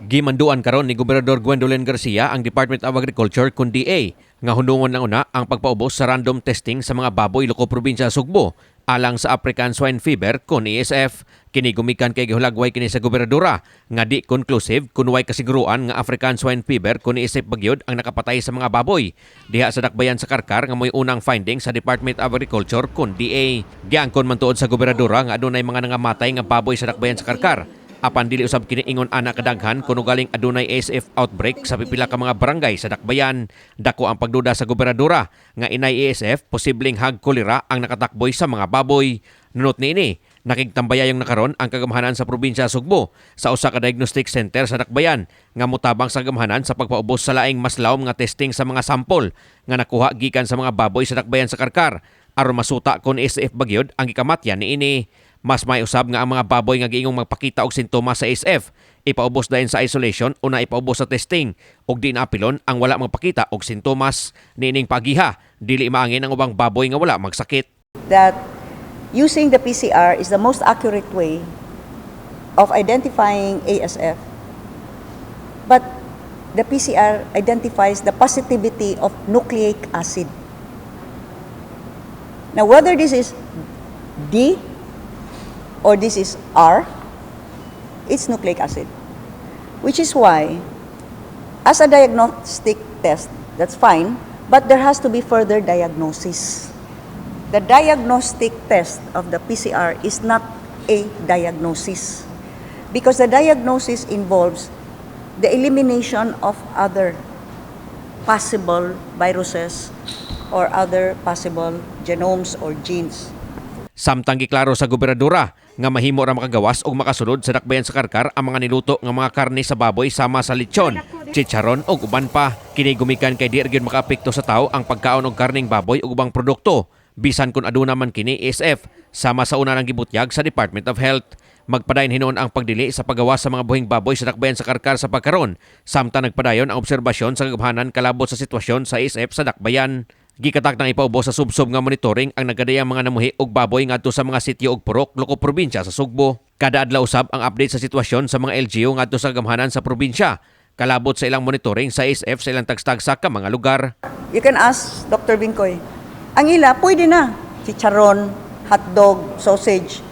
Gimanduan karon ni Gobernador Gwendolyn Garcia ang Department of Agriculture kun DA nga hundungon na una ang pagpaubos sa random testing sa mga baboy loko probinsya Sugbo alang sa African Swine Fever kun ESF. Kini gumikan kay gihulagway kini sa gobernadora nga di conclusive kun way kasiguruan nga African Swine Fever kun ESF bagyod ang nakapatay sa mga baboy. Diha sa dakbayan sa Karkar nga moy unang finding sa Department of Agriculture kun DA. Giangkon man tuod sa gobernadora nga adunay mga nangamatay nga baboy sa dakbayan sa Karkar. Apan dili usab kini ingon ana kadaghan kuno galing adunay ASF outbreak sa pipila ka mga barangay sa dakbayan. Dako ang pagduda sa gobernadora nga inay ASF posibleng hag kolera ang nakatakboy sa mga baboy. Nunot niini, nakigtambayayong nakaron ang kagamahanan sa probinsya Sugbo sa usa ka diagnostic center sa dakbayan nga motabang sa kagamahanan sa pagpaubos sa laing mas lawom nga testing sa mga sampol nga nakuha gikan sa mga baboy sa dakbayan sa Karkar aron masuta kon ASF bagyod ang gikamatyan niini. Mas may usab nga ang mga baboy nga giingong magpakita og sintomas sa ASF, ipaubos dayon sa isolation o na ipaubos sa testing ug di naapilon ang wala magpakita og sintomas. Niining pagiha, dili maangin ang ubang baboy nga wala magsakit. That using the PCR is the most accurate way of identifying ASF. But the PCR identifies the positivity of nucleic acid. Now whether this is D or this is R, it's nucleic acid. Which is why, as a diagnostic test, that's fine, but there has to be further diagnosis. The diagnostic test of the PCR is not a diagnosis because the diagnosis involves the elimination of other possible viruses or other possible genomes or genes. Samtang giklaro sa gobernadora nga mahimo ra makagawas og makasulod sa dakbayan sa Karkar ang mga niluto nga mga karne sa baboy sama sa lechon, chicharon ug uban pa. Kini gumikan kay di ra gyud makaapekto sa tawo ang pagkaon og karneng baboy ug ubang produkto bisan kun aduna man kini ASF sama sa una nang gibutyag sa Department of Health. Magpadayon hinuon ang pagdili sa paggawas sa mga buhing baboy sa dakbayan sa Karkar sa pagkaron samtang nagpadayon ang obserbasyon sa kagamahanan kalabot sa sitwasyon sa ASF sa dakbayan. Gikatak nang ipaubos sa subsob nga monitoring ang nagadayang mga namuhi og baboy ngadto sa mga sitio og purok loko probinsya sa Sugbo. Kada adlaw usab ang update sa sitwasyon sa mga LGU ngadto sa gamhanan sa probinsya. Kalabot sa ilang monitoring sa ASF sa ilang tagstagsa ka mga lugar. You can ask Dr. Binkoy. Ang ila pwede na chicharon, hotdog, sausage.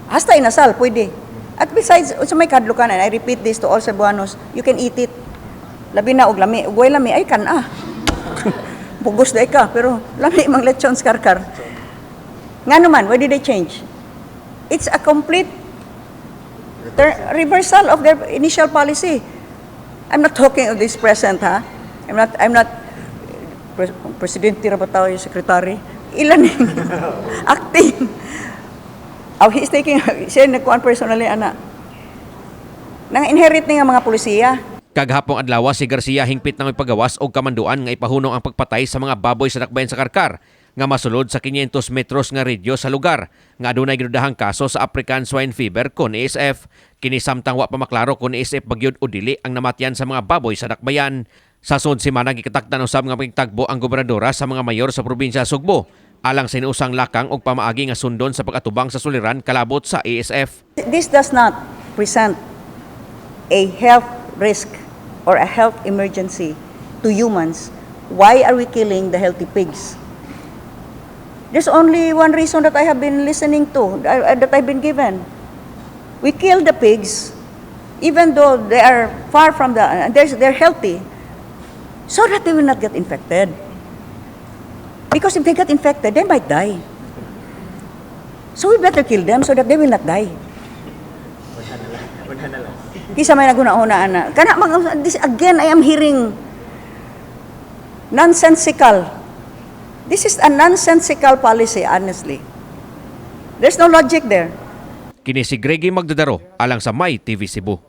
Hasta inasal pwede. At besides, sa may kadlukan, and I repeat this to all Cebuanos, you can eat it. Labi na og lami, ugway lami ay kan Bugos day ka, pero lami mang lechon sa Karkar. Nga naman, why did they change? It's a complete reversal of their initial policy. I'm not talking of this present, ha? I'm not Presidente Rabataw, yung secretary. Ilan acting. Oh, he's taking, siya nagkuhan personally, ana. Nang-inherit nga mga polisiya. Kaghapong adlaw si Garcia hingpit nang ipagawas og kamanduan nga ipahunong ang pagpatay sa mga baboy sa dakbayan sa Karkar nga masulod sa 500 metros nga radyo sa lugar nga adunay ginudahang kaso sa African Swine Fever kun ASF. Kini samtang wa pa maklaro kun ASF bagyod o dili ang namatyan sa mga baboy sa dakbayan. Sa sunod semana gikatakdan usab nga pagtagbo ang gobernadora sa mga mayor sa probinsya Sugbo alang sa inuusang lakang og pamaagi nga sundon sa pag-atubang sa suliran kalabot sa ASF. This does not present a health risk or a health emergency to humans. Why are we killing the healthy pigs? There's only one reason that I have been listening to, that I've been given. We kill the pigs, even though they are far from they're healthy, so that they will not get infected. Because if they get infected, they might die. So we better kill them so that they will not die. Kisa may naguna-una ana. Again, I am hearing nonsensical. This is a nonsensical policy, honestly. There's no logic there. Kini si Greggy Magdadaro alang sa My TV Cebu.